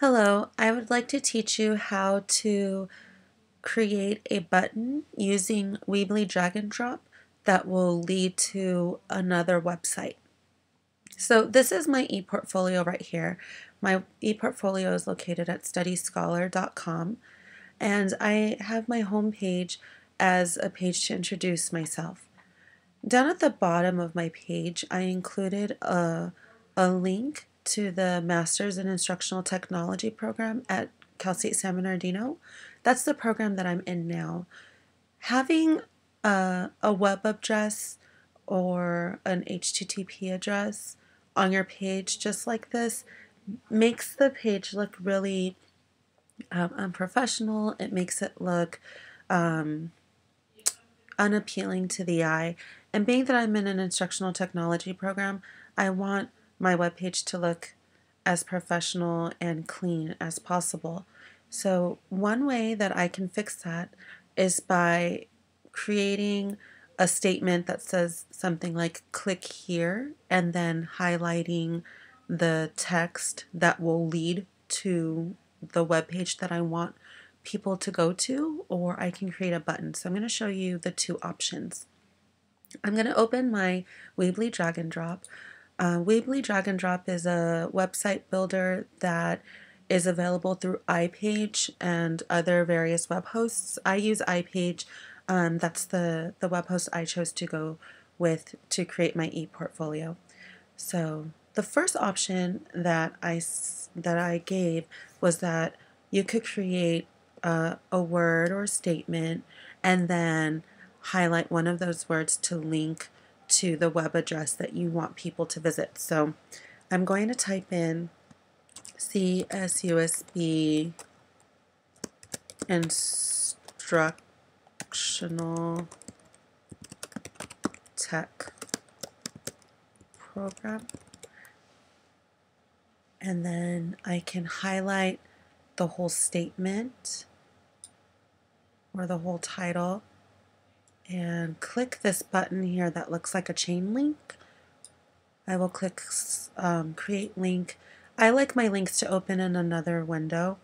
Hello, I would like to teach you how to create a button using Weebly drag and drop that will lead to another website. So this is my ePortfolio right here. My ePortfolio is located at studyscholar.com, and I have my home page as a page to introduce myself. Down at the bottom of my page, I included a link to the Masters in Instructional Technology program at Cal State San Bernardino. That's the program that I'm in now. Having a web address or an HTTP address on your page just like this makes the page look really unprofessional. It makes it look um, unappealing to the eye. And being that I'm in an instructional technology program, I want my webpage to look as professional and clean as possible. So one way that I can fix that is by creating a statement that says something like click here and then highlighting the text that will lead to the web page that I want people to go to, or I can create a button. So I'm going to show you the two options. I'm going to open my Weebly drag and drop. Weebly drag and drop is a website builder that is available through iPage and other various web hosts. I use iPage. That's the web host I chose to go with to create my ePortfolio. So the first option that I gave was that you could create a word or a statement and then highlight one of those words to link to the web address that you want people to visit. So I'm going to type in CSUSB Instructional Tech Program, and then I can highlight the whole statement or the whole title and click this button here that looks like a chain link. I will click create link. I like my links to open in another window.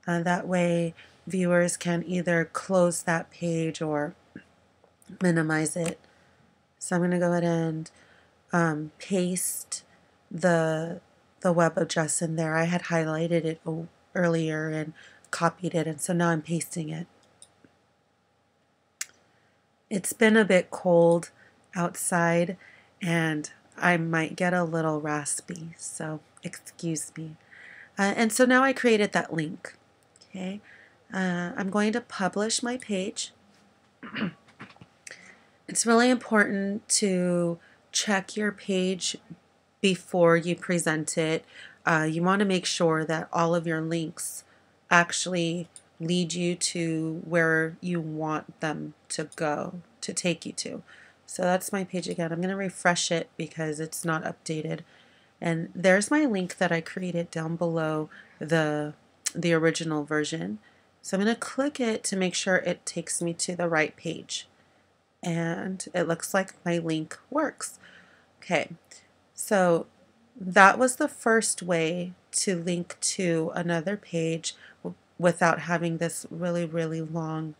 That way viewers can either close that page or minimize it. So I'm going to go ahead and paste the web address in there. I had highlighted it earlier and copied it, and so now I'm pasting it. It's been a bit cold outside and I might get a little raspy, so excuse me. And so now I created that link. Okay, I'm going to publish my page. It's really important to check your page before you present it. You want to make sure that all of your links actually lead you to where you want them to go, to take you to. So that's my page again. I'm going to refresh it because it's not updated. And there's my link that I created down below the original version. So I'm going to click it to make sure it takes me to the right page. And it looks like my link works. Okay, so that was the first way to link to another page without having this really, really long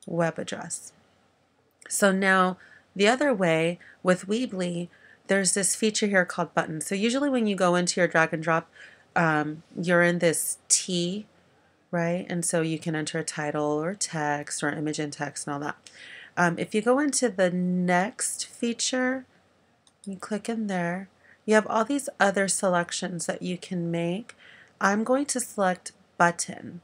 web address. So now the other way with Weebly, there's this feature here called buttons. So usually when you go into your drag and drop, you're in this T, right? And so you can enter a title or text or image and text and all that. If you go into the next feature, you click in there, you have all these other selections that you can make. I'm going to select button.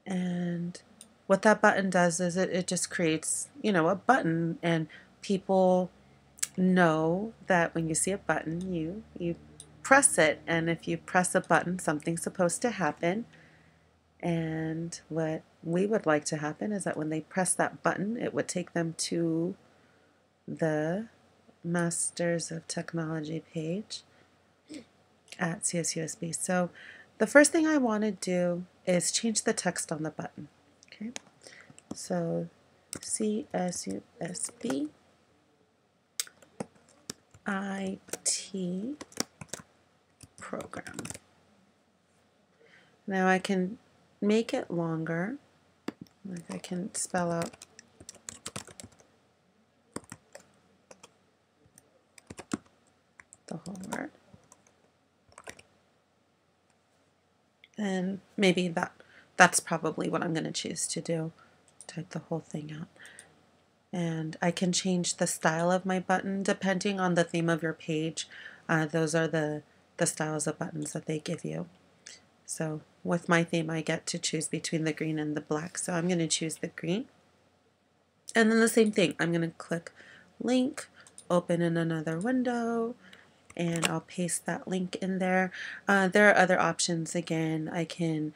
And what that button does is it just creates, a button, and people know that when you see a button, you press it, and if you press a button, something's supposed to happen. And what we would like to happen is that when they press that button, it would take them to the Masters of Technology page at CSUSB. So the first thing I want to do is change the text on the button. Okay, so CSUSB IT program. Now I can make it longer. Like I can spell out the whole word. And maybe that's probably what I'm going to choose to do. Type the whole thing out. And I can change the style of my button depending on the theme of your page. Those are the styles of buttons that they give you. So with my theme, I get to choose between the green and the black. So I'm going to choose the green. And then the same thing, I'm going to click link, open in another window, and I'll paste that link in there. There are other options. Again, I can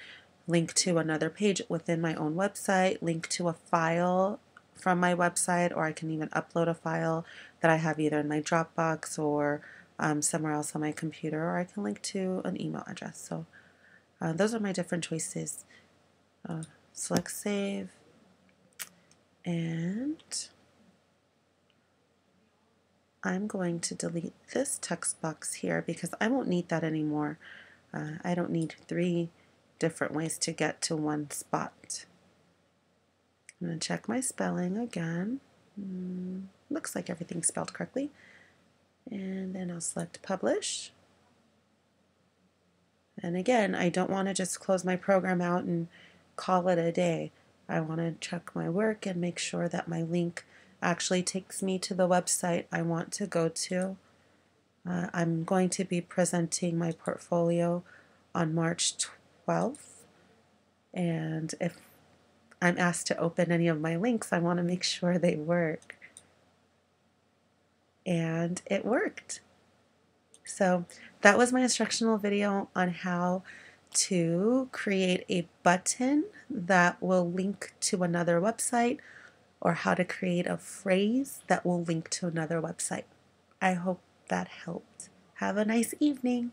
link to another page within my own website, link to a file from my website, or I can even upload a file that I have either in my Dropbox or somewhere else on my computer, or I can link to an email address. So those are my different choices. Select save, and I'm going to delete this text box here because I won't need that anymore. I don't need 3 different ways to get to one spot. I'm going to check my spelling again. Looks like everything's spelled correctly. And then I'll select publish. And again, I don't want to just close my program out and call it a day. I want to check my work and make sure that my link actually takes me to the website I want to go to. I'm going to be presenting my portfolio on March 12th, and if I'm asked to open any of my links, I want to make sure they work. And it worked. So that was my instructional video on how to create a button that will link to another website, or how to create a phrase that will link to another website. I hope that helped. Have a nice evening.